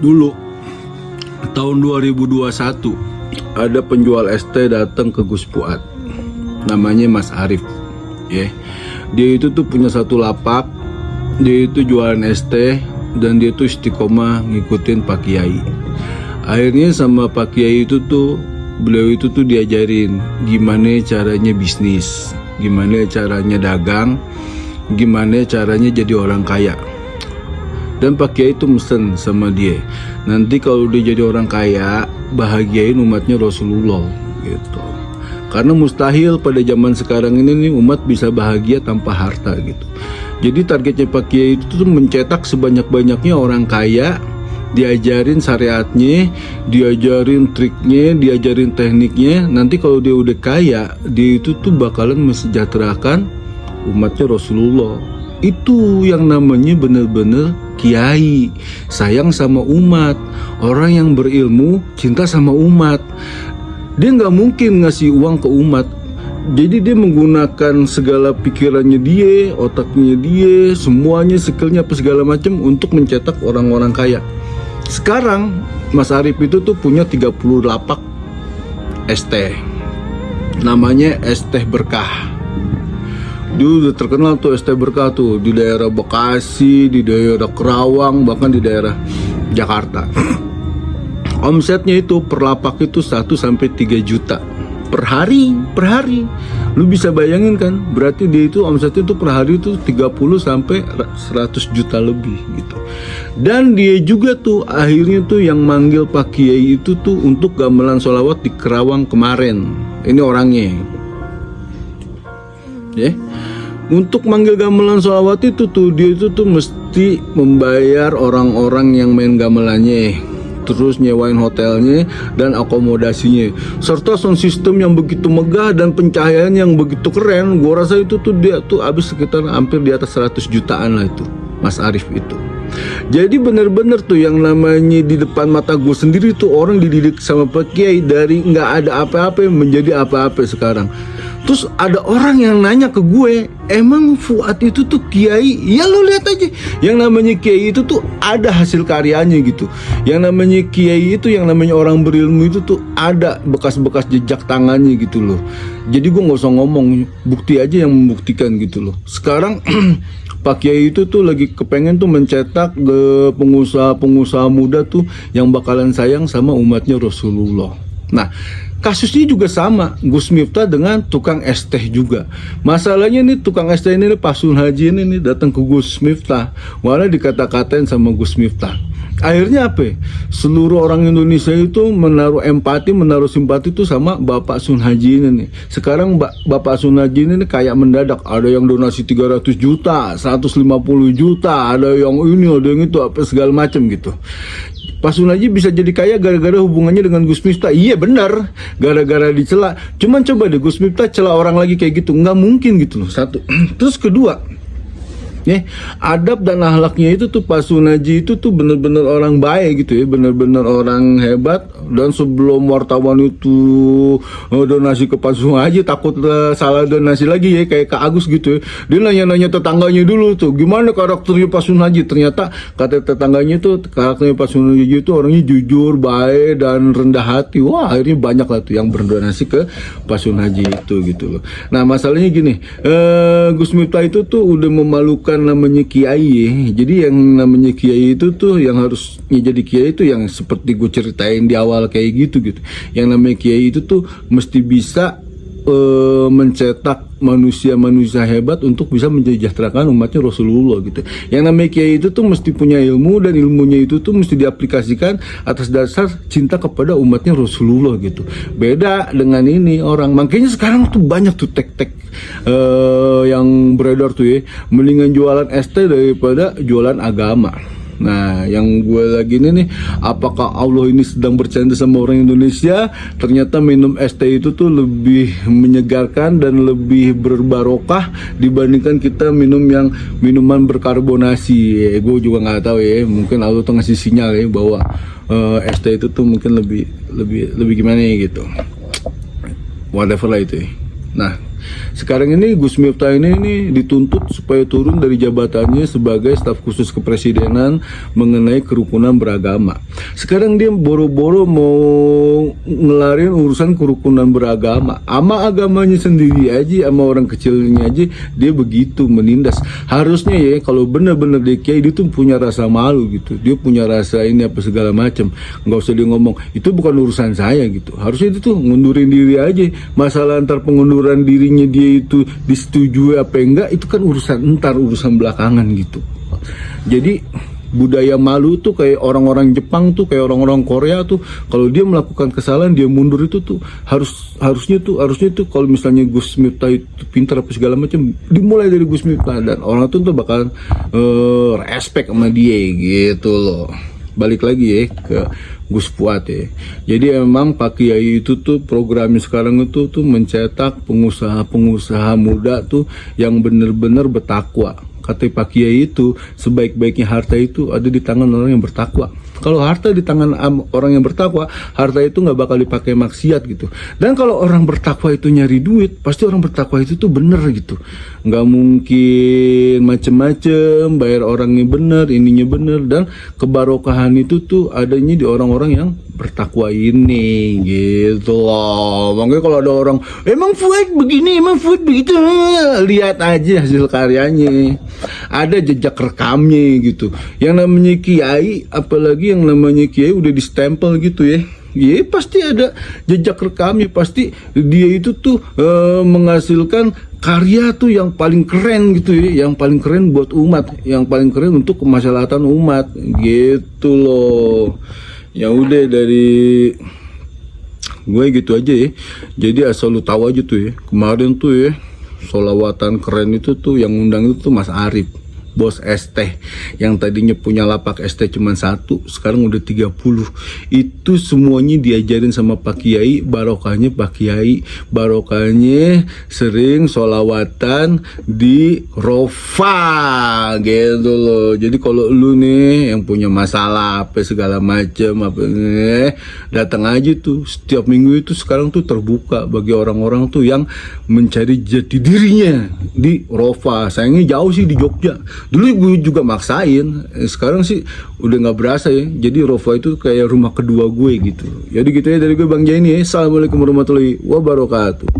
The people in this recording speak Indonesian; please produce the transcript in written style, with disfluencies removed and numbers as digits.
Dulu tahun 2021 ada penjual ST datang ke Gus Fuad, namanya Mas Arif ya. Dia itu tuh punya satu lapak, dia itu jualan ST dan dia tuh istiqomah ngikutin Pak Kiai. Akhirnya sama Pak Kiai itu tuh beliau itu tuh diajarin gimana caranya bisnis, gimana caranya dagang, gimana caranya jadi orang kaya. Dan Pak Kiai itu mesen sama dia, nanti kalau dia jadi orang kaya, bahagiain umatnya Rasulullah gitu. Karena mustahil pada zaman sekarang ini nih umat bisa bahagia tanpa harta gitu. Jadi targetnya Pak Kiai itu tuh mencetak sebanyak-banyaknya orang kaya, diajarin syariatnya, diajarin triknya, diajarin tekniknya. Nanti kalau dia udah kaya, dia itu tuh bakalan mensejahterakan umatnya Rasulullah. Itu yang namanya bener-bener kiai, sayang sama umat. Orang yang berilmu, cinta sama umat. Dia nggak mungkin ngasih uang ke umat. Jadi dia menggunakan segala pikirannya dia, otaknya dia, semuanya, skillnya apa segala macam untuk mencetak orang-orang kaya. Sekarang Mas Arif itu tuh punya 30 lapak ST, namanya ST Berkah. Dia udah terkenal tuh ST Berkah tuh di daerah Bekasi, di daerah Kerawang, bahkan di daerah Jakarta. Omsetnya itu per lapak itu 1-3 juta per hari. Lu bisa bayangin kan, berarti dia itu omsetnya itu per hari itu 30-100 juta lebih gitu. Dan dia juga tuh akhirnya tuh yang manggil Pak Kiai itu tuh untuk gamelan sholawat di Kerawang kemarin. Ini orangnya ya. Untuk manggil gamelan sholawat itu tuh dia itu tuh mesti membayar orang-orang yang main gamelannya, terus nyewain hotelnya dan akomodasinya, serta sound system yang begitu megah dan pencahayaan yang begitu keren. Gua rasa itu tuh dia tuh habis sekitar hampir di atas 100 jutaan lah itu Mas Arif itu. Jadi bener-bener tuh yang namanya di depan mata gue sendiri tuh orang dididik sama Pak Kiai dari nggak ada apa-apa menjadi apa-apa sekarang. Terus ada orang yang nanya ke gue, emang Fuad itu tuh kiai? Ya lo lihat aja, yang namanya kiai itu tuh ada hasil karyanya gitu. Yang namanya kiai itu, yang namanya orang berilmu itu tuh ada bekas-bekas jejak tangannya gitu loh. Jadi gue nggak usah ngomong, bukti aja yang membuktikan gitu loh. Sekarang Pak Kiai itu tuh lagi kepengen tuh mencetak pengusaha-pengusaha muda tuh yang bakalan sayang sama umatnya Rasulullah. Nah, kasusnya juga sama, Gus Miftah dengan tukang es teh juga. Masalahnya nih tukang es teh ini Pak Sun Haji ini datang ke Gus Miftah, malah dikata-katain sama Gus Miftah. Akhirnya apa? Seluruh orang Indonesia itu menaruh empati, menaruh simpati itu sama Bapak Sun Haji ini nih. Sekarang Bapak Sun Haji ini kayak mendadak, ada yang donasi 300 juta, 150 juta, ada yang ini, ada yang itu, apa segala macam gitu. Pak Sun Haji bisa jadi kaya gara-gara hubungannya dengan Gus Miftah. Iya benar, gara-gara dicela. Cuman coba deh Gus Miftah cela orang lagi kayak gitu, nggak mungkin gitu loh. Satu. Terus kedua, ya, adab dan akhlaknya itu tuh Pak Sun Haji itu tuh bener-bener orang baik gitu ya, bener-bener orang hebat. Dan sebelum wartawan itu donasi ke Pak Sun Haji, takut salah donasi lagi ya, kayak Kak Agus gitu ya, dia nanya-nanya tetangganya dulu tuh, gimana karakternya Pak Sun Haji. Ternyata kata tetangganya tuh karakternya Pak Sun Haji itu orangnya jujur, baik, dan rendah hati. Wah, akhirnya banyak lah tuh yang berdonasi ke Pak Sun Haji itu gitu loh. Nah masalahnya gini, Gus Miftah itu tuh udah memalukan namanya kiai ya. Jadi yang namanya kiai itu tuh yang harusnya jadi kiai itu yang seperti gue ceritain di awal kayak gitu. Yang namanya kiai itu tuh mesti bisa mencetak manusia-manusia hebat untuk bisa mensejahterakan umatnya Rasulullah gitu. Yang namanya kiai itu tuh mesti punya ilmu, dan ilmunya itu tuh mesti diaplikasikan atas dasar cinta kepada umatnya Rasulullah gitu. Beda dengan ini orang. Makanya sekarang tuh banyak tuh tek-tek yang beredar tuh ya, mendingan jualan ST daripada jualan agama. Nah, yang gue lagi ini nih, apakah Allah ini sedang bercanda sama orang Indonesia? Ternyata minum es teh itu tuh lebih menyegarkan dan lebih berbarokah dibandingkan kita minum yang minuman berkarbonasi. Gue juga nggak tahu ya, mungkin Allah tuh ngasih sinyal ya bahwa es teh itu tuh mungkin lebih gimana ya gitu. Whatever lah itu ya. Nah, Sekarang ini Gus Miftah ini dituntut supaya turun dari jabatannya sebagai staf khusus kepresidenan mengenai kerukunan beragama. Sekarang dia boro-boro mau ngelarin urusan kerukunan beragama, ama agamanya sendiri aja, sama orang kecilnya aja dia begitu menindas. Harusnya ya kalau benar-benar dia kiai, dia tuh punya rasa malu gitu, dia punya rasa ini apa segala macam. Nggak usah dia ngomong itu bukan urusan saya gitu. Harusnya itu tuh ngundurin diri aja. Masalah antar pengunduran dirinya dia itu disetujui apa enggak, itu kan urusan belakangan gitu. Jadi budaya malu tuh kayak orang-orang Jepang tuh, kayak orang-orang Korea tuh, kalau dia melakukan kesalahan dia mundur itu tuh harusnya tuh kalau misalnya Gus Miftah itu pintar apa segala macam, dimulai dari Gus Miftah dan orang tuh bakalan respect sama dia gitu loh. Balik lagi ya ke Gus Fuad ya. Jadi emang Pak Kiai itu tuh programnya sekarang itu tuh mencetak pengusaha-pengusaha muda tuh yang bener-bener bertakwa. Kata Pak Kiai itu sebaik-baiknya harta itu ada di tangan orang yang bertakwa. Kalau harta di tangan orang yang bertakwa, harta itu nggak bakal dipakai maksiat gitu. Dan kalau orang bertakwa itu nyari duit, pasti orang bertakwa itu tuh bener gitu. Nggak mungkin macem-macem, bayar orangnya bener, ininya bener. Dan kebarokahan itu tuh adanya di orang-orang yang bertakwa ini gitu loh. Makanya kalau ada orang, emang Fuad begini, emang Fuad begitu, lihat aja hasil karyanya. Ada jejak rekamnya gitu. Yang namanya kiai, apalagi yang namanya kiai udah distempel gitu ya. Ya pasti ada jejak rekamnya, pasti dia itu tuh menghasilkan karya tuh yang paling keren gitu ya, yang paling keren buat umat, yang paling keren untuk kemaslahatan umat gitu loh. Ya udah dari gue gitu aja ya. Jadi asal lu tahu aja tuh ya, kemarin tuh ya solawatan keren itu tuh yang undang itu tuh Mas Arif, bos ST, yang tadinya punya lapak ST cuma 1, sekarang udah 30. Itu semuanya diajarin sama Pak Kiai, barokahnya Pak Kiai, barokahnya sering solawatan di Rofa gitu loh. Jadi kalau lu nih yang punya masalah apa segala macem apa datang aja tuh. Setiap minggu itu sekarang tuh terbuka bagi orang-orang tuh yang mencari jati dirinya di Rofa. Sayangnya jauh sih di Jogja. Dulu gue juga maksain, sekarang sih udah nggak berasa ya. Jadi Rofa itu kayak rumah kedua gue gitu. Jadi gitu ya dari gue Bang Jaini ya. Assalamualaikum warahmatullahi wabarakatuh.